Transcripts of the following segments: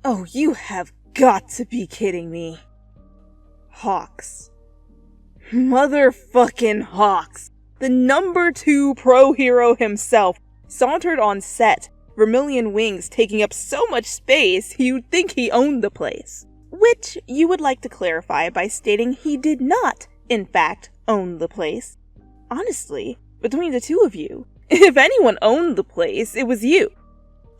Oh, you have got to be kidding me. Hawks. Motherfucking Hawks. The number 2 pro hero himself sauntered on set, vermilion wings taking up so much space you'd think he owned the place. Which you would like to clarify by stating he did not, in fact, own the place. Honestly, between the two of you, if anyone owned the place, it was you.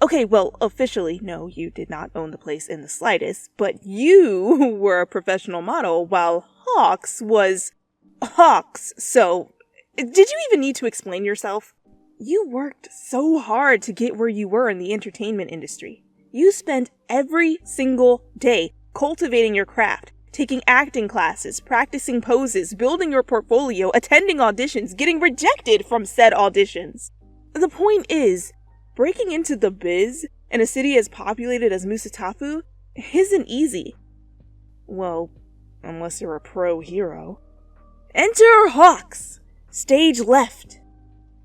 Okay, well, officially, no, you did not own the place in the slightest, but you were a professional model while Hawks was Hawks, so did you even need to explain yourself? You worked so hard to get where you were in the entertainment industry. You spent every single day cultivating your craft, taking acting classes, practicing poses, building your portfolio, attending auditions, getting rejected from said auditions. The point is, breaking into the biz in a city as populated as Musatafu isn't easy. Well, unless you're a pro hero. Enter Hawks! Stage left.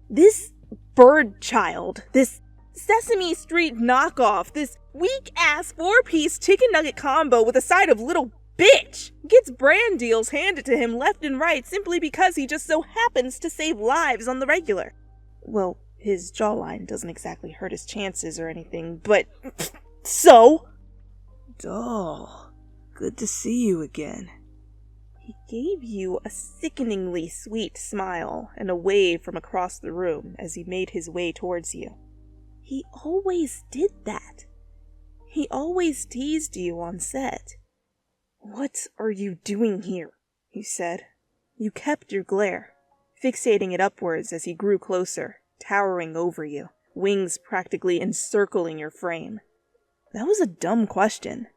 This bird child, this Sesame Street knockoff, this weak-ass 4-piece chicken nugget combo with a side of little bitch gets brand deals handed to him left and right simply because he just so happens to save lives on the regular. Well, his jawline doesn't exactly hurt his chances or anything, but so? Doll, good to see you again. He gave you a sickeningly sweet smile and a wave from across the room as he made his way towards you. He always did that. He always teased you on set. What are you doing here? He said. You kept your glare, fixating it upwards as he grew closer, towering over you, wings practically encircling your frame. That was a dumb question.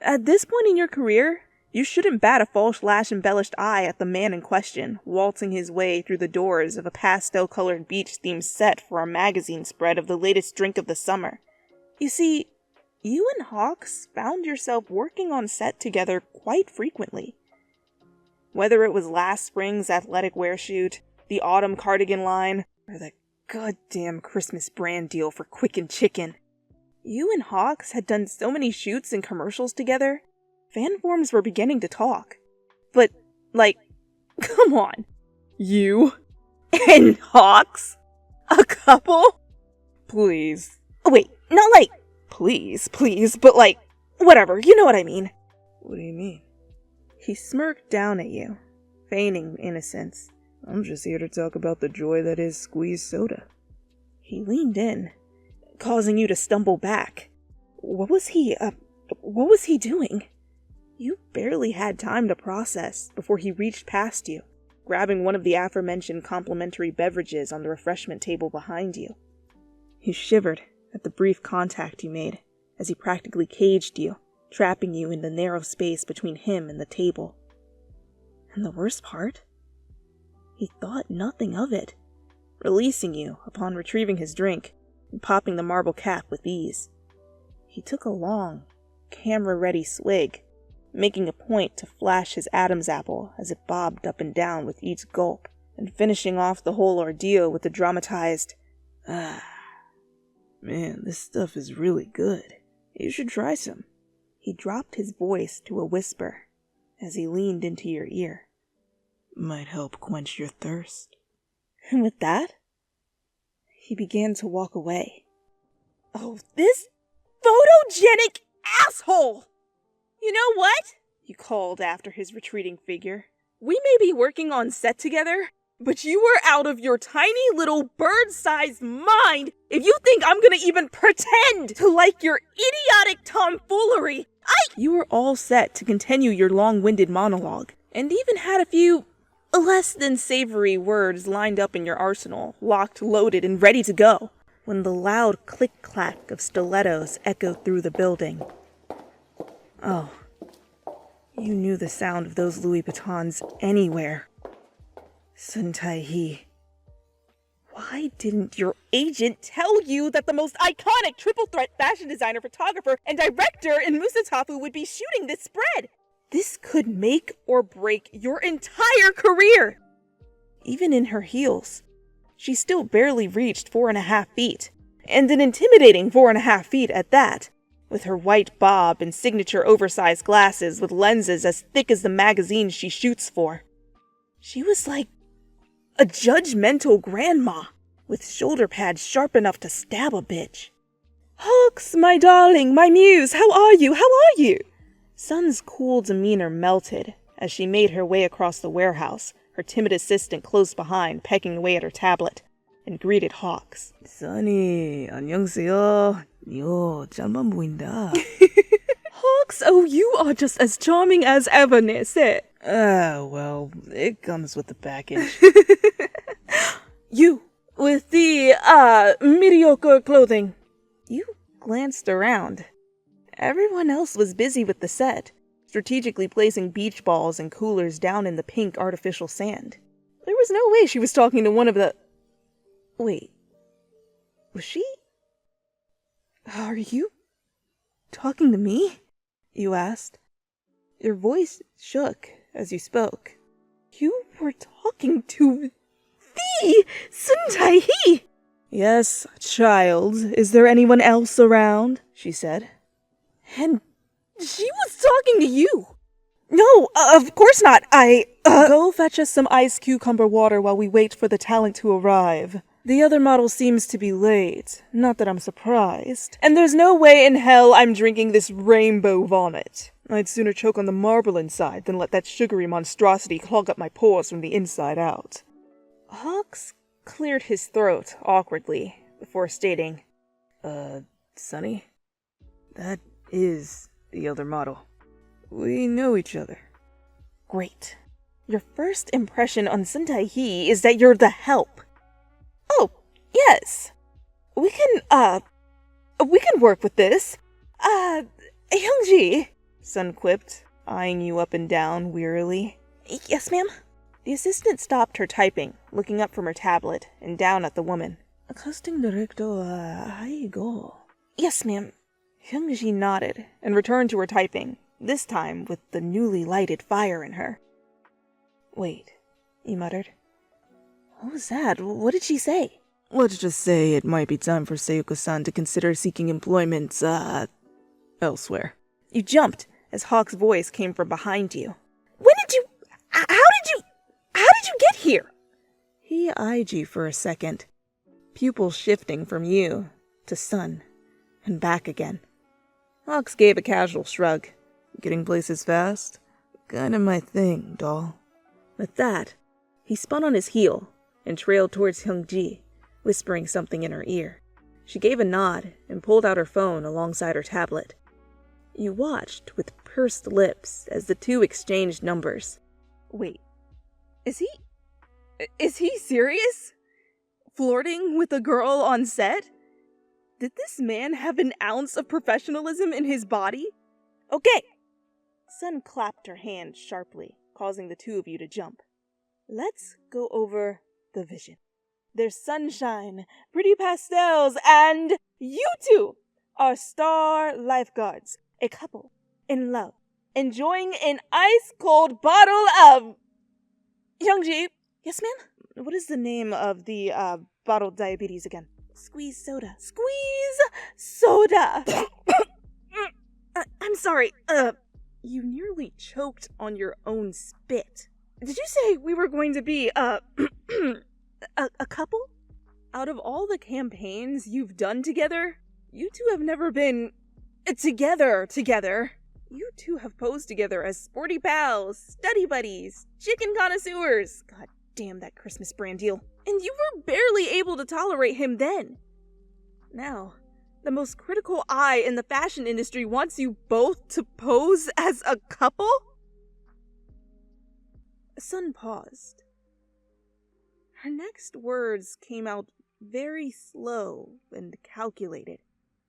At this point in your career, you shouldn't bat a false-lash-embellished eye at the man in question, waltzing his way through the doors of a pastel-colored beach-themed set for a magazine spread of the latest drink of the summer. You see, you and Hawks found yourself working on set together quite frequently. Whether it was last spring's athletic wear shoot, the autumn cardigan line, or the goddamn Christmas brand deal for Quicken Chicken, you and Hawks had done so many shoots and commercials together, fan forums were beginning to talk. But, come on. You and Hawks? A couple? Please. Wait, not please, but whatever, you know what I mean. What do you mean? He smirked down at you, feigning innocence. I'm just here to talk about the joy that is squeezed soda. He leaned in, causing you to stumble back. What was he doing? You barely had time to process before he reached past you, grabbing one of the aforementioned complimentary beverages on the refreshment table behind you. You shivered at the brief contact you made, as he practically caged you, trapping you in the narrow space between him and the table. And the worst part? He thought nothing of it, releasing you upon retrieving his drink and popping the marble cap with ease. He took a long, camera-ready swig, making a point to flash his Adam's apple as it bobbed up and down with each gulp, and finishing off the whole ordeal with the dramatized, Man, this stuff is really good. You should try some. He dropped his voice to a whisper as he leaned into your ear. Might help quench your thirst. And with that, he began to walk away. Oh, this photogenic asshole! You know what? You called after his retreating figure. We may be working on set together, but you were out of your tiny little bird-sized mind if you think I'm gonna even pretend to like your idiotic tomfoolery. You were all set to continue your long-winded monologue, and even had a few less than savory words lined up in your arsenal, locked, loaded, and ready to go, when the loud click-clack of stilettos echoed through the building. Oh, you knew the sound of those Louis Vuittons anywhere. Suntaihi. Why didn't your agent tell you that the most iconic triple-threat fashion designer, photographer, and director in Musatafu would be shooting this spread? This could make or break your entire career! Even in her heels, she still barely reached 4.5 feet, and an intimidating 4.5 feet at that. with her white bob and signature oversized glasses with lenses as thick as the magazines she shoots for. She was like a judgmental grandma, with shoulder pads sharp enough to stab a bitch. "Hawks, my darling, my muse, how are you? How are you?" Sun's cool demeanor melted as she made her way across the warehouse, her timid assistant close behind, pecking away at her tablet, and greeted Hawks. Sunny, 안녕하세요. 요, 짬만 보인다. Hawks, oh, you are just as charming as ever, Nisse. Well, it comes with the package. You, with the, mediocre clothing. You glanced around. Everyone else was busy with the set, strategically placing beach balls and coolers down in the pink artificial sand. There was no way she was talking to one of the... Wait. Was she? Are you talking to me? You asked. Your voice shook as you spoke. You were talking to the Sun Tai-hee! Yes, child. Is there anyone else around? She said. And she was talking to you. No, of course not. Go fetch us some ice cucumber water while we wait for the talent to arrive. The other model seems to be late. Not that I'm surprised. And there's no way in hell I'm drinking this rainbow vomit. I'd sooner choke on the marble inside than let that sugary monstrosity clog up my pores from the inside out. Hawks cleared his throat awkwardly before stating, Sunny? That is the other model. We know each other. Great. Your first impression on Sun Tai-hee is that you're the help. Oh, yes. We can work with this. Hyungji, Sun quipped, eyeing you up and down wearily. Yes, ma'am? The assistant stopped her typing, looking up from her tablet and down at the woman. Casting director, Keigo. Yes, ma'am. Hyungji nodded and returned to her typing, this time with the newly lighted fire in her. Wait, he muttered. What was that? What did she say? Let's just say it might be time for Seiyuko-san to consider seeking employment, elsewhere. You jumped as Hawk's voice came from behind you. How did you get here? He eyed you for a second, pupils shifting from you to Sun and back again. Hawks gave a casual shrug. Getting places fast? Kinda my thing, doll. With that, he spun on his heel and trailed towards Hyungji, whispering something in her ear. She gave a nod and pulled out her phone alongside her tablet. You watched with pursed lips as the two exchanged numbers. Wait, is he serious? Flirting with a girl on set? Did this man have an ounce of professionalism in his body? Okay. Sun clapped her hand sharply, causing the two of you to jump. Let's go over the vision. There's sunshine, pretty pastels, and you two are star lifeguards, a couple in love, enjoying an ice-cold bottle of... Hyungji. Yes, ma'am? What is the name of the, bottled diabetes again? Squeeze soda. Squeeze soda! I'm sorry, you nearly choked on your own spit. Did you say we were going to be, a couple? Out of all the campaigns you've done together, you two have never been together. You two have posed together as sporty pals, study buddies, chicken connoisseurs. God damn that Christmas brand deal. And you were barely able to tolerate him then. Now, the most critical eye in the fashion industry wants you both to pose as a couple? Sun paused. Her next words came out very slow and calculated,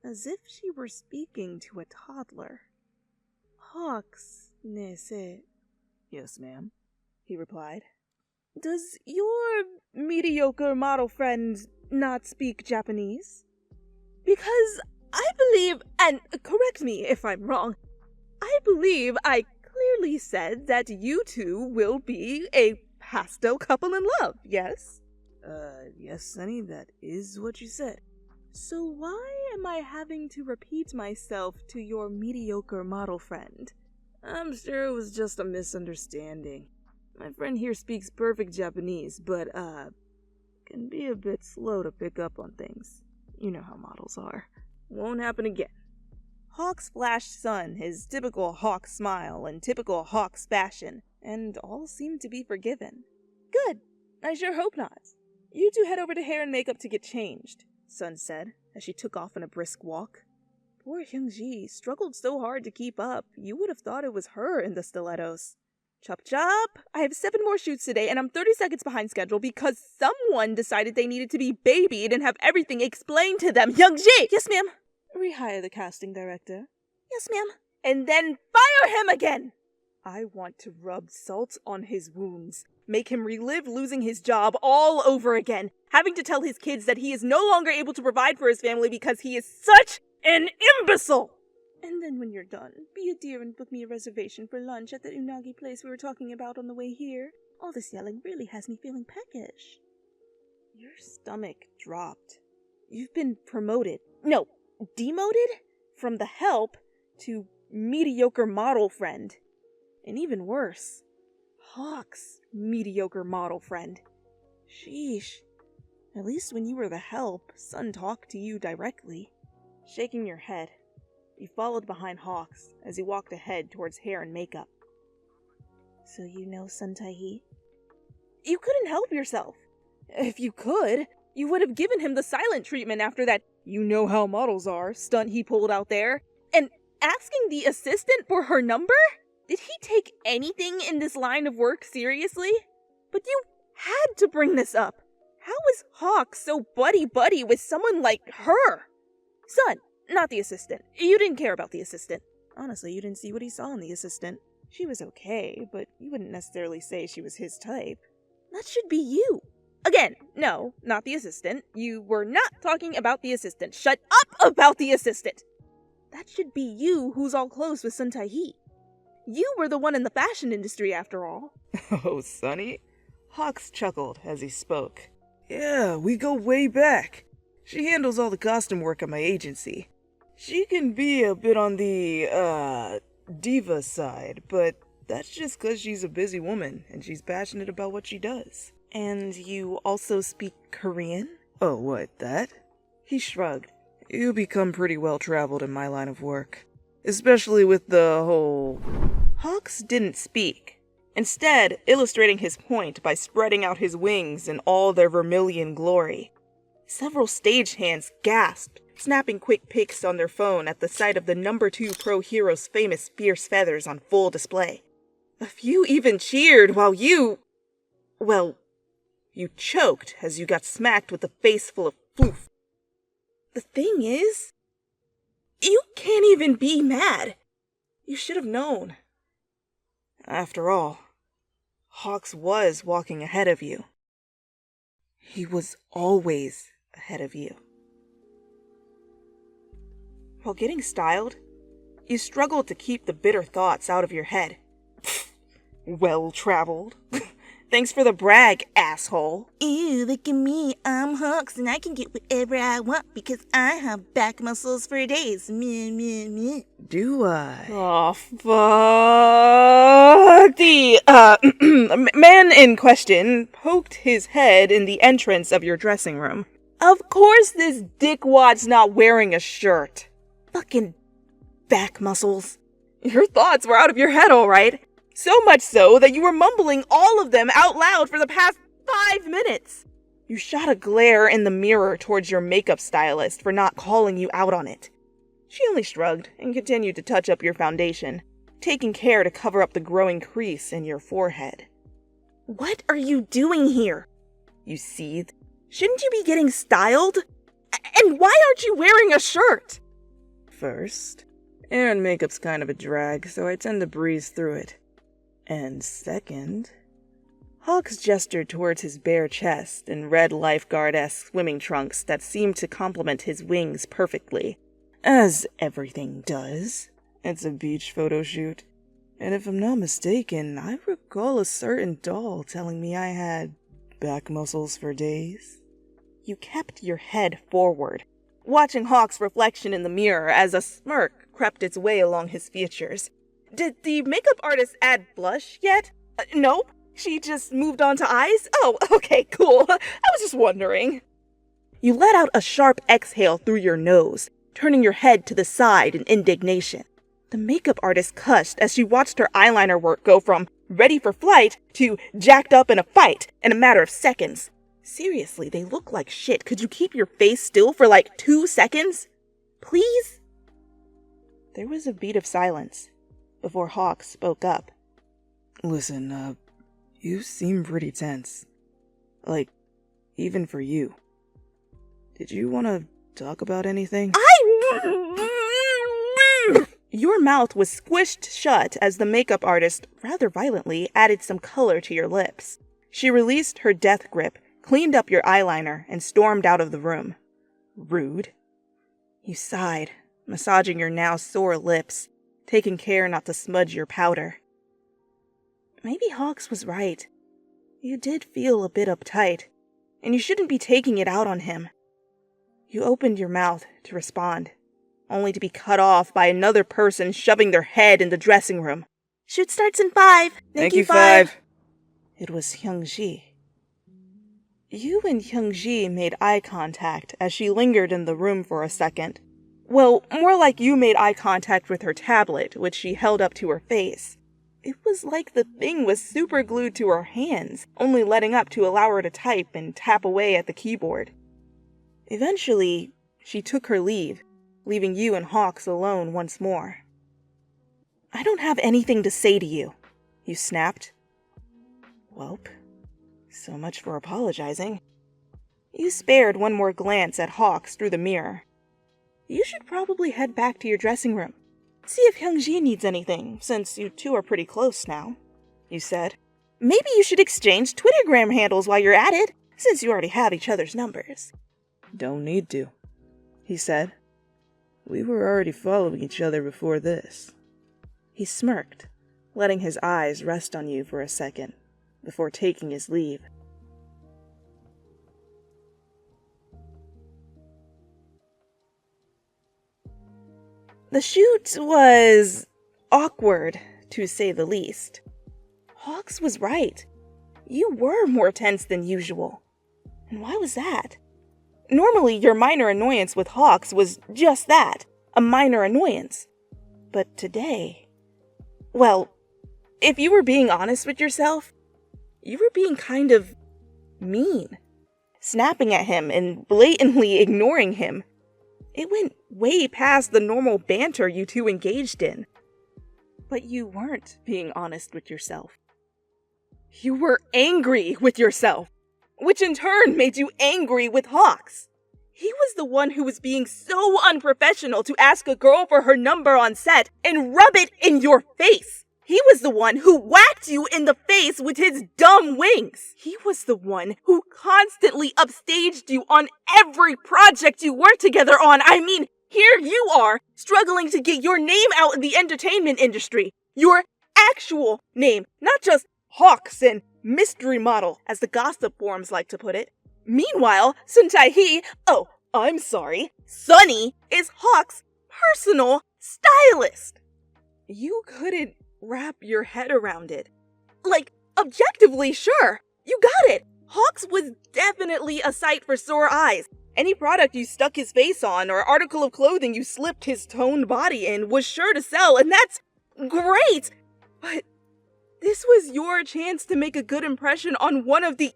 as if she were speaking to a toddler. Hawks, Nesse. Yes, ma'am, he replied. Does your mediocre model friend not speak Japanese? Because I believe, and correct me if I'm wrong, I believe I clearly said that you two will be a pastel couple in love, yes? Yes, Sunny, that is what you said. So why am I having to repeat myself to your mediocre model friend? I'm sure it was just a misunderstanding. My friend here speaks perfect Japanese, but, can be a bit slow to pick up on things. You know how models are. Won't happen again. Hawks flashed Sun his typical Hawks smile in typical Hawks fashion, and all seemed to be forgiven. Good. I sure hope not. You two head over to hair and makeup to get changed, Sun said, as she took off on a brisk walk. Poor Hyung-ji struggled so hard to keep up, you would have thought it was her in the stilettos. Chop chop! I have 7 more shoots today, and I'm 30 seconds behind schedule because someone decided they needed to be babied and have everything explained to them. Hyung-ji! Yes, ma'am. Rehire the casting director. Yes, ma'am. And then fire him again! I want to rub salt on his wounds, make him relive losing his job all over again, having to tell his kids that he is no longer able to provide for his family because he is such an imbecile! And then when you're done, be a dear and book me a reservation for lunch at the unagi place we were talking about on the way here. All this yelling really has me feeling peckish. Your stomach dropped. You've been promoted. No, demoted? From the help to mediocre model friend. And even worse, Hawk's mediocre model friend. Sheesh. At least when you were the help, Sun talked to you directly. Shaking your head, you followed behind Hawks as he walked ahead towards hair and makeup. So you know Sun Tae-hee? You couldn't help yourself. If you could, you would have given him the silent treatment after that "you know how models are" stunt he pulled out there. And asking the assistant for her number? Did he take anything in this line of work seriously? But you had to bring this up. How is Hawk so buddy-buddy with someone like her? Sun, not the assistant. You didn't care about the assistant. Honestly, you didn't see what he saw in the assistant. She was okay, but you wouldn't necessarily say she was his type. That should be you. Again, no, not the assistant. You were not talking about the assistant. Shut up about the assistant! That should be you who's all close with Sun Tae-hee. You were the one in the fashion industry, after all. Oh, Sonny? Hawks chuckled as he spoke. Yeah, we go way back. She handles all the costume work at my agency. She can be a bit on the, diva side, but that's just 'cause she's a busy woman and she's passionate about what she does. And you also speak Korean? Oh, what, that? He shrugged. You become pretty well-traveled in my line of work. Especially with the whole... Hawks didn't speak, instead illustrating his point by spreading out his wings in all their vermilion glory. Several stagehands gasped, snapping quick pics on their phone at the sight of the number 2 pro hero's famous fierce feathers on full display. A few even cheered while you choked as you got smacked with a face full of floof. The thing is, you can't even be mad. You should have known. After all, Hawks was walking ahead of you. He was always ahead of you. While getting styled, you struggled to keep the bitter thoughts out of your head. Well-traveled. Thanks for the brag, asshole. Ew, look at me. I'm Hawks and I can get whatever I want because I have back muscles for days. Meh, meh, meh. Do I? Oh, fuck. The, man in question poked his head in the entrance of your dressing room. Of course this dickwad's not wearing a shirt. Fucking back muscles. Your thoughts were out of your head, all right. So much so that you were mumbling all of them out loud for the past 5 minutes. You shot a glare in the mirror towards your makeup stylist for not calling you out on it. She only shrugged and continued to touch up your foundation, taking care to cover up the growing crease in your forehead. What are you doing here? You seethed. Shouldn't you be getting styled? And why aren't you wearing a shirt? First, hair and makeup's kind of a drag, so I tend to breeze through it. And second... Hawks gestured towards his bare chest in red lifeguard-esque swimming trunks that seemed to complement his wings perfectly. As everything does. It's a beach photo shoot. And if I'm not mistaken, I recall a certain doll telling me I had back muscles for days. You kept your head forward, watching Hawk's reflection in the mirror as a smirk crept its way along his features. Did the makeup artist add blush yet? Nope. She just moved on to eyes? Oh, okay, cool. I was just wondering. You let out a sharp exhale through your nose, turning your head to the side in indignation. The makeup artist cussed as she watched her eyeliner work go from ready for flight to jacked up in a fight in a matter of seconds. Seriously, they look like shit. Could you keep your face still for like 2 seconds? Please? There was a beat of silence before Hawk spoke up. Listen, you seem pretty tense. Like, even for you. Did you want to talk about anything? Your mouth was squished shut as the makeup artist, rather violently, added some color to your lips. She released her death grip, cleaned up your eyeliner, and stormed out of the room. Rude. You sighed, massaging your now sore lips, taking care not to smudge your powder. Maybe Hawks was right. You did feel a bit uptight, and you shouldn't be taking it out on him. You opened your mouth to respond, only to be cut off by another person shoving their head in the dressing room. Shoot starts in 5. Thank you, 5. It was Hyung-ji. You and Hyung-ji made eye contact as she lingered in the room for a second. Well, more like you made eye contact with her tablet, which she held up to her face. It was like the thing was super glued to her hands, only letting up to allow her to type and tap away at the keyboard. Eventually, she took her leave, leaving you and Hawks alone once more. I don't have anything to say to you, you snapped. Welp, so much for apologizing. You spared one more glance at Hawks through the mirror. You should probably head back to your dressing room. See if Hyung-ji needs anything, since you two are pretty close now, you said. Maybe you should exchange Twittergram handles while you're at it, since you already have each other's numbers. Don't need to, he said. We were already following each other before this. He smirked, letting his eyes rest on you for a second, before taking his leave. The shoot was awkward, to say the least. Hawks was right. You were more tense than usual. And why was that? Normally, your minor annoyance with Hawks was just that, a minor annoyance. But today... Well, if you were being honest with yourself, you were being kind of mean. Snapping at him and blatantly ignoring him. It went way past the normal banter you two engaged in. But you weren't being honest with yourself. You were angry with yourself, which in turn made you angry with Hawks. He was the one who was being so unprofessional to ask a girl for her number on set and rub it in your face. He was the one who whacked you in the face with his dumb wings. He was the one who constantly upstaged you on every project you worked together on. I mean, here you are, struggling to get your name out in the entertainment industry. Your actual name, not just Hawks and mystery model, as the gossip forums like to put it. Meanwhile, Sun Tae-hee, Sunny, is Hawk's personal stylist. You couldn't wrap your head around it. Like, objectively, sure, you got it. Hawks was definitely a sight for sore eyes. Any product you stuck his face on or article of clothing you slipped his toned body in was sure to sell, and that's great. But this was your chance to make a good impression on one of the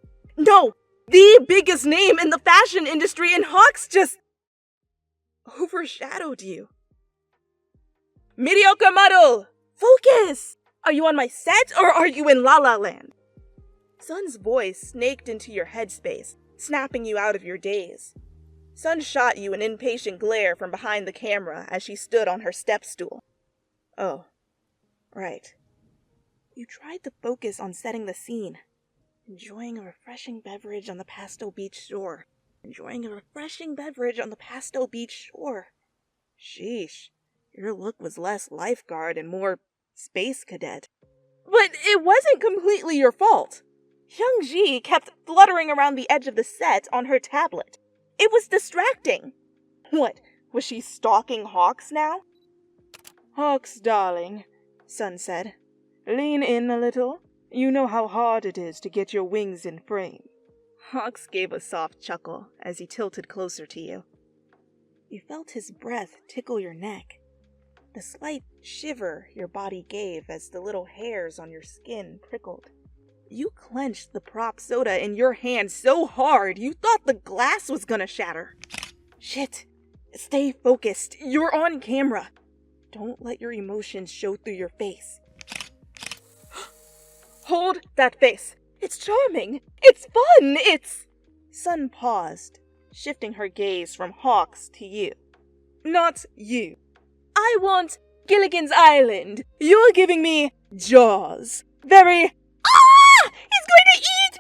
biggest name in the fashion industry, and Hawks just overshadowed you. Mediocre model! Focus! Are you on my set or are you in La La Land? Sun's voice snaked into your headspace, snapping you out of your daze. Sun shot you an impatient glare from behind the camera as she stood on her step stool. Oh, right. You tried to focus on setting the scene. Enjoying a refreshing beverage on the Pasto Beach shore. Sheesh, your look was less lifeguard and more space cadet. But it wasn't completely your fault. Hyung-ji kept fluttering around the edge of the set on her tablet. It was distracting. What, was she stalking Hawks now? Hawks, darling, Sun said. Lean in a little. You know how hard it is to get your wings in frame. Hawks gave a soft chuckle as he tilted closer to you. You felt his breath tickle your neck. The slight shiver your body gave as the little hairs on your skin prickled. You clenched the prop soda in your hand so hard you thought the glass was gonna shatter. Shit. Stay focused. You're on camera. Don't let your emotions show through your face. Hold that face. It's charming. It's fun. Sun paused, shifting her gaze from Hawks to you. Not you. I want Gilligan's Island. You're giving me Jaws. Very... Ah! He's going to eat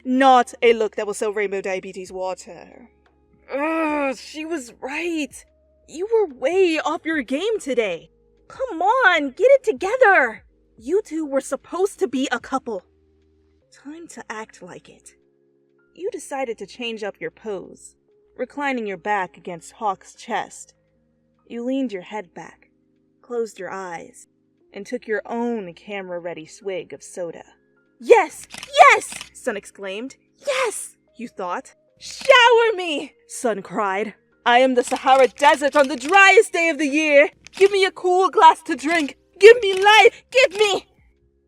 me! Not a look that will sell Rainbow Diabetes water. Ugh, she was right. You were way off your game today. Come on, get it together. You two were supposed to be a couple. Time to act like it. You decided to change up your pose, reclining your back against Hawk's chest. You leaned your head back, closed your eyes, and took your own camera-ready swig of soda. Yes! Yes! Sun exclaimed. Yes! You thought. Shower me! Sun cried. I am the Sahara Desert on the driest day of the year. Give me a cool glass to drink. Give me life! Give me...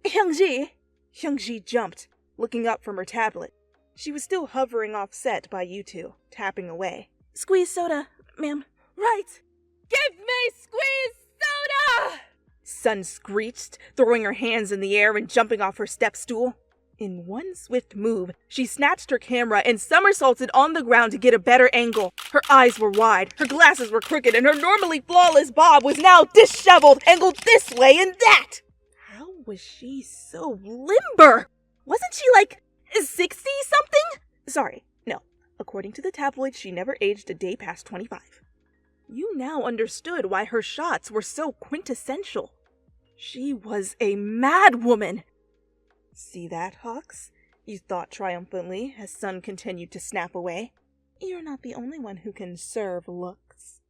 Hyungji! Hyungji jumped, looking up from her tablet. She was still hovering offset by you two, tapping away. Squeeze soda, ma'am. Right! Give me squeeze soda! Sun screeched, throwing her hands in the air and jumping off her step stool. In one swift move, she snatched her camera and somersaulted on the ground to get a better angle. Her eyes were wide, her glasses were crooked, and her normally flawless bob was now disheveled, angled this way and that. How was she so limber? Wasn't she like 60-something? Sorry, no. According to the tabloids, she never aged a day past 25. You now understood why her shots were so quintessential. She was a mad woman. See that, Hawks? You thought triumphantly as Sun continued to snap away. You're not the only one who can serve looks.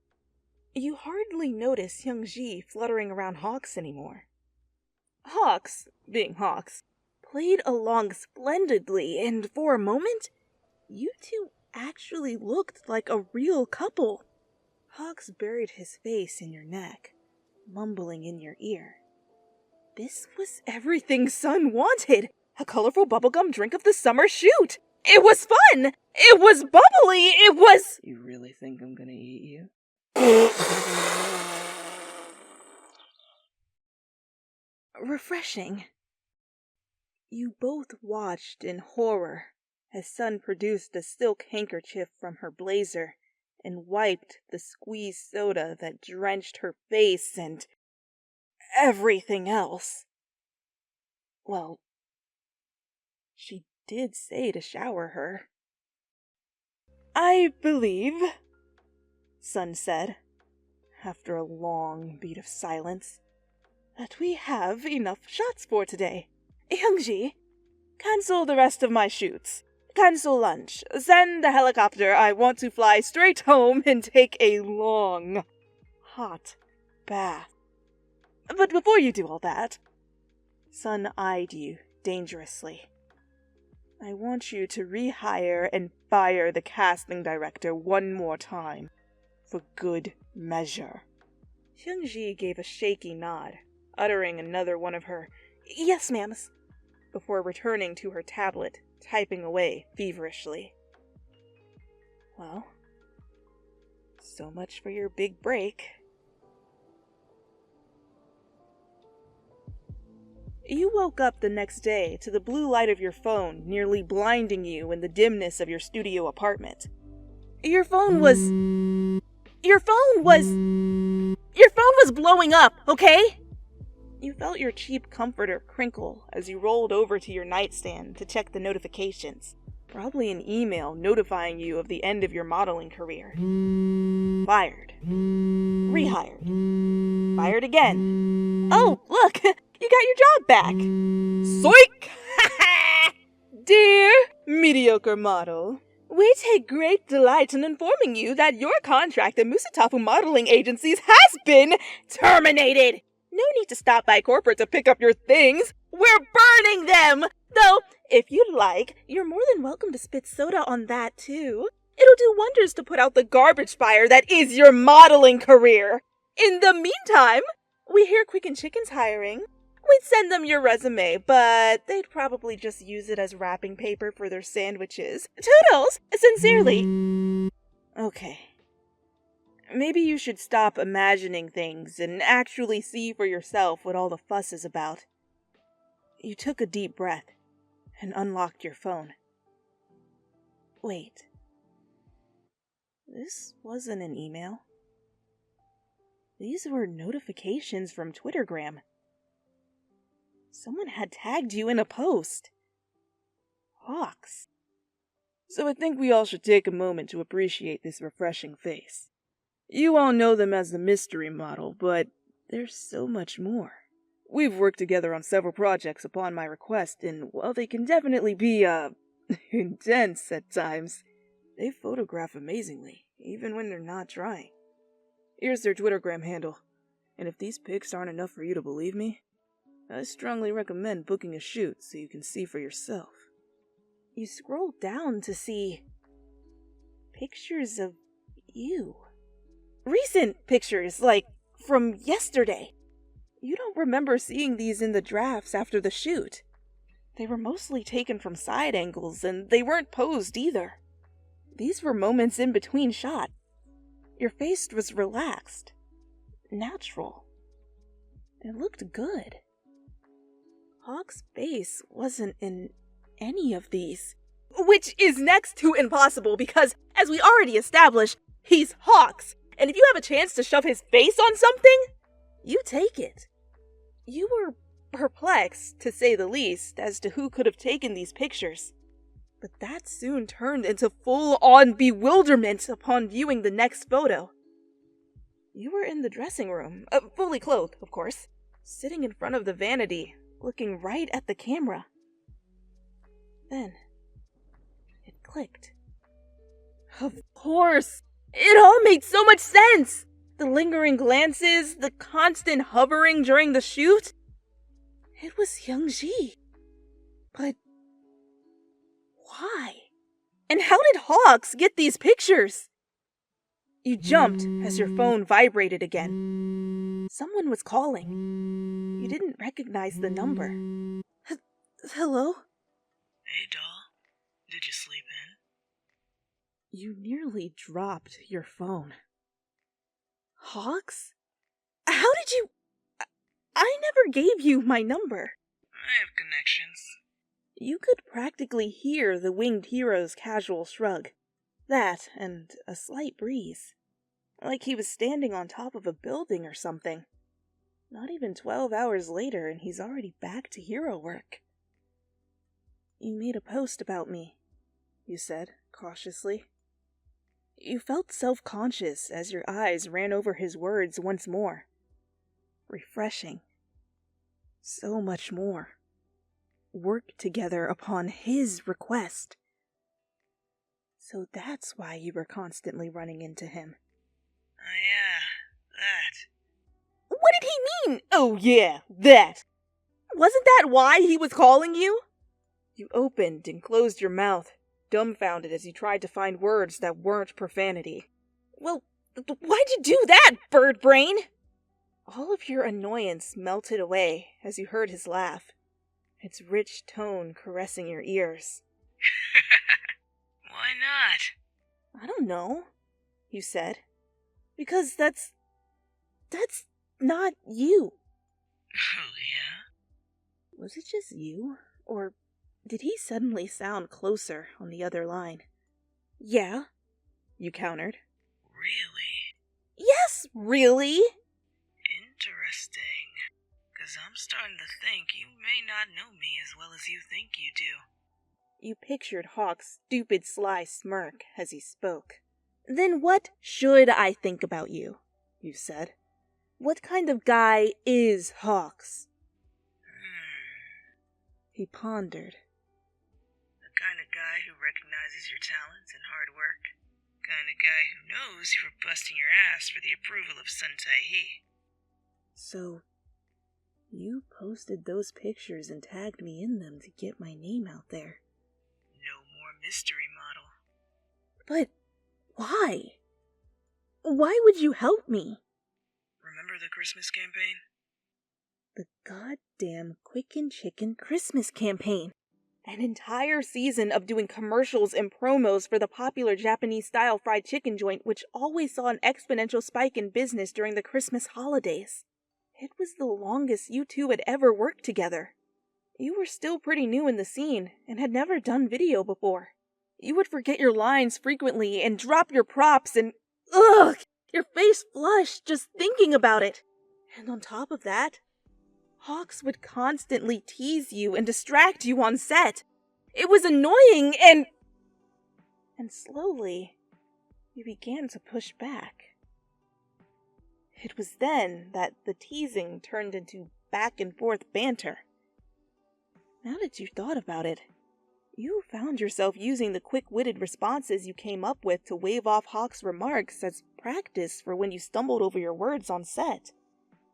You hardly notice Hyungji fluttering around Hawks anymore. Hawks, being Hawks, played along splendidly, and for a moment, you two actually looked like a real couple. Hawks buried his face in your neck, mumbling in your ear. This was everything Sun wanted. A colorful bubblegum drink of the summer shoot. It was fun. It was bubbly. It was... You really think I'm gonna eat you? Refreshing. You both watched in horror as Sun produced a silk handkerchief from her blazer and wiped the squeezed soda that drenched her face and everything else. Well, she did say to shower her. I believe, Sun said, after a long beat of silence, that we have enough shots for today. Hyungji, cancel the rest of my shoots. Cancel lunch. Send the helicopter. I want to fly straight home and take a long, hot bath. But before you do all that, Sun eyed you dangerously. I want you to rehire and fire the casting director one more time, for good measure. Hyungji gave a shaky nod, uttering another one of her "Yes, ma'ams," before returning to her tablet, typing away feverishly. Well, so much for your big break. You woke up the next day to the blue light of your phone nearly blinding you in the dimness of your studio apartment. Your phone was blowing up, okay? You felt your cheap comforter crinkle as you rolled over to your nightstand to check the notifications. Probably an email notifying you of the end of your modeling career. Fired. Rehired. Fired again. Oh, look! You got your job back! Zoink! Dear mediocre model, We take great delight in informing you that your contract at Musatafu Modeling Agencies has been terminated. No need to stop by corporate to pick up your things. We're burning them! Though, if you'd like, you're more than welcome to spit soda on that, too. It'll do wonders to put out the garbage fire that is your modeling career. In the meantime, we hear Quicken Chicken's hiring. We'd send them your resume, but they'd probably just use it as wrapping paper for their sandwiches. Toodles! Sincerely. Okay. Maybe you should stop imagining things and actually see for yourself what all the fuss is about. You took a deep breath and unlocked your phone. Wait. This wasn't an email. These were notifications from Twittergram. Someone had tagged you in a post. Hawks. So I think we all should take a moment to appreciate this refreshing face. You all know them as the mystery model, but there's so much more. We've worked together on several projects upon my request, and while they can definitely be, intense at times, they photograph amazingly, even when they're not trying. Here's their Twittergram handle, and if these pics aren't enough for you to believe me, I strongly recommend booking a shoot so you can see for yourself. You scroll down to see pictures of you. Recent pictures, like from yesterday. You don't remember seeing these in the drafts after the shoot. They were mostly taken from side angles, and they weren't posed either. These were moments in between shots. Your face was relaxed, natural. It looked good. Hawk's face wasn't in any of these. Which is next to impossible because, as we already established, he's Hawks. And if you have a chance to shove his face on something, you take it. You were perplexed, to say the least, as to who could have taken these pictures. But that soon turned into full-on bewilderment upon viewing the next photo. You were in the dressing room, fully clothed, of course, sitting in front of the vanity, looking right at the camera. Then, it clicked. Of course! It all made so much sense! The lingering glances, the constant hovering during the shoot. It was Youngji. But why? And how did Hawks get these pictures? You jumped as your phone vibrated again. Someone was calling. You didn't recognize the number. Hello? Hey, doll. Did you sleep in? You nearly dropped your phone. Hawks? How did you... I never gave you my number. I have connections. You could practically hear the winged hero's casual shrug. That, and a slight breeze. Like he was standing on top of a building or something. Not even 12 hours later, and he's already back to hero work. You made a post about me, you said, cautiously. You felt self-conscious as your eyes ran over his words once more. Refreshing. So much more. Work together upon his request. So that's why you were constantly running into him. Oh yeah, that. What did he mean? Oh yeah, that. Wasn't that why he was calling you? You opened and closed your mouth, dumbfounded as you tried to find words that weren't profanity. Well, why'd you do that, bird brain? All of your annoyance melted away as you heard his laugh, its rich tone caressing your ears. Why not? I don't know, you said. Because that's not you. Oh, yeah? Was it just you? Or did he suddenly sound closer on the other line? Yeah, you countered. Really? Yes, really? Interesting. 'Cause I'm starting to think you may not know me as well as you think you do. You pictured Hawk's stupid, sly smirk as he spoke. Then what should I think about you? You said. What kind of guy is Hawks? He pondered. The kind of guy who recognizes your talents and kind of guy who knows you were busting your ass for the approval of Sun Tai-hee. So, you posted those pictures and tagged me in them to get my name out there. No more mystery model. But why? Why would you help me? Remember the Christmas campaign? The goddamn Quicken Chicken Christmas campaign. An entire season of doing commercials and promos for the popular Japanese-style fried chicken joint, which always saw an exponential spike in business during the Christmas holidays. It was the longest you two had ever worked together. You were still pretty new in the scene, and had never done video before. You would forget your lines frequently, and drop your props, and ugh! Your face flushed just thinking about it. And on top of that, Hawks would constantly tease you and distract you on set. It was annoying and slowly, you began to push back. It was then that the teasing turned into back and forth banter. Now that you've thought about it, you found yourself using the quick-witted responses you came up with to wave off Hawks' remarks as practice for when you stumbled over your words on set.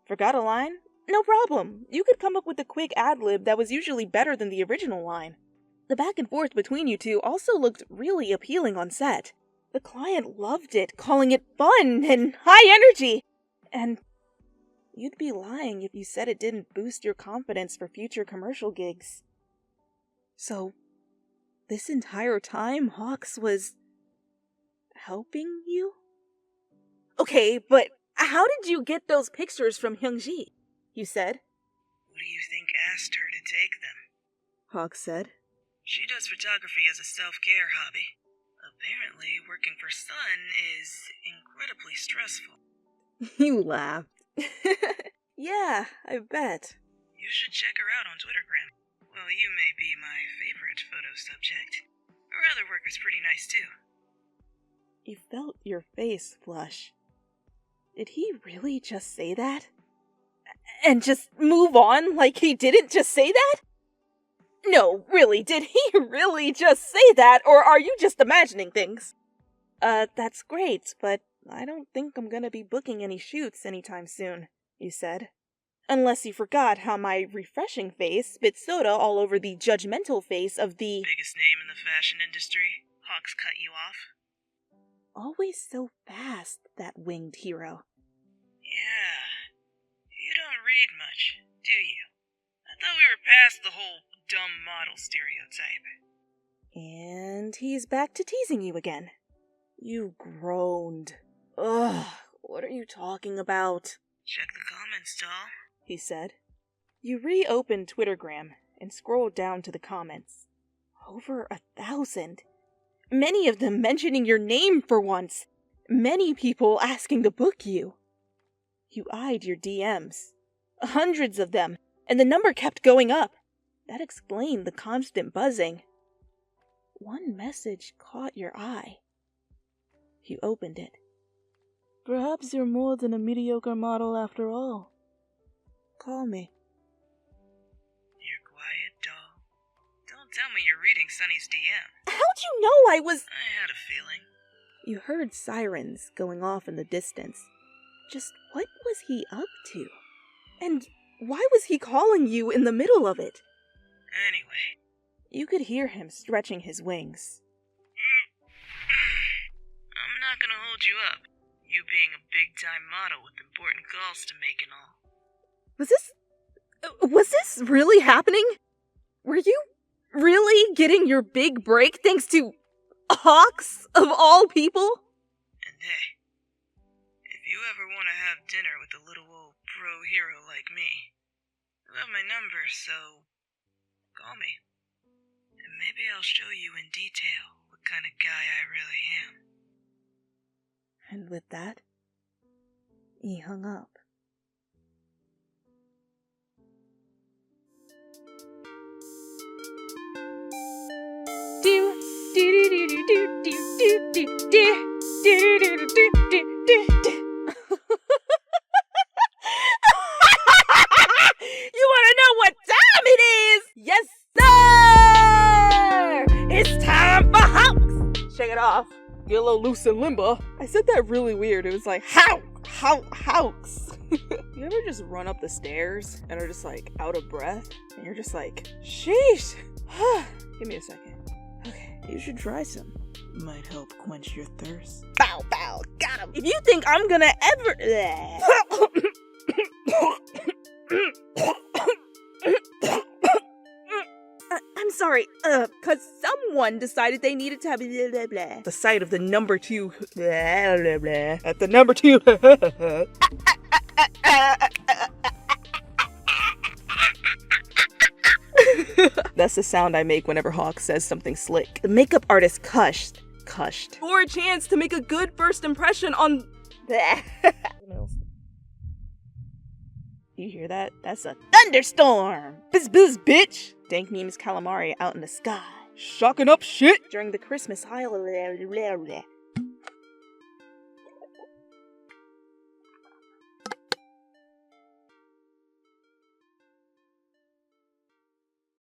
Forgot a line? No problem. You could come up with a quick ad-lib that was usually better than the original line. The back and forth between you two also looked really appealing on set. The client loved it, calling it fun and high energy. And you'd be lying if you said it didn't boost your confidence for future commercial gigs. So, this entire time Hawks was helping you? Okay, but how did you get those pictures from Hyungji? You said. Who do you think asked her to take them? Hawks said. She does photography as a self-care hobby. Apparently, working for Sun is incredibly stressful. You laughed. Yeah, I bet. You should check her out on Twittergram. Well, you may be my favorite photo subject. Her other work is pretty nice, too. You felt your face flush. Did he really just say that? And just move on like he didn't just say that? No, really, did he really just say that, or are you just imagining things? That's great, but I don't think I'm gonna be booking any shoots anytime soon, you said. Unless you forgot how my refreshing face spit soda all over the judgmental face of the biggest name in the fashion industry. Hawks cut you off. Always so fast, that winged hero. Yeah. You don't read much, do you? I thought we were past the whole dumb model stereotype. And he's back to teasing you again. You groaned. Ugh, what are you talking about? Check the comments, doll, he said. You reopened Twittergram and scrolled down to the comments. Over 1,000. Many of them mentioning your name for once. Many people asking to book you. You eyed your DMs. Hundreds of them, and the number kept going up. That explained the constant buzzing. One message caught your eye. You opened it. Perhaps you're more than a mediocre model after all. Call me. You're quiet, doll. Don't tell me you're reading Sunny's DM. How'd you know I was... I had a feeling. You heard sirens going off in the distance. Just what was he up to? And why was he calling you in the middle of it? Anyway. You could hear him stretching his wings. I'm not gonna hold you up. You being a big-time model with important calls to make and all. Was this really happening? Were you really getting your big break thanks to Hawks, of all people? And hey, if you ever want to have dinner with a little old pro hero like me, you have my number, so call me. And maybe I'll show you in detail what kind of guy I really am. And with that, he hung up. You wanna know what time it is? Yes, sir! It's time for Hawks! Shake it off. Get a little loose in limbo. I said that really weird. It was like, howks. You ever just run up the stairs and are just like out of breath? And you're just like, sheesh. Give me a second. Okay. You should try some. Might help quench your thirst. Bow, bow, got him. If you think I'm gonna ever... I'm sorry, cause someone decided they needed to have blah, blah, blah. The sight of the number 2 blah, blah, blah. At the number 2 That's the sound I make whenever Hawk says something slick. The makeup artist cushed for a chance to make a good first impression on You hear that? That's a thunderstorm! Bizz bizz, bitch! Dank memes calamari out in the sky. Shocking up shit! During the Christmas holiday.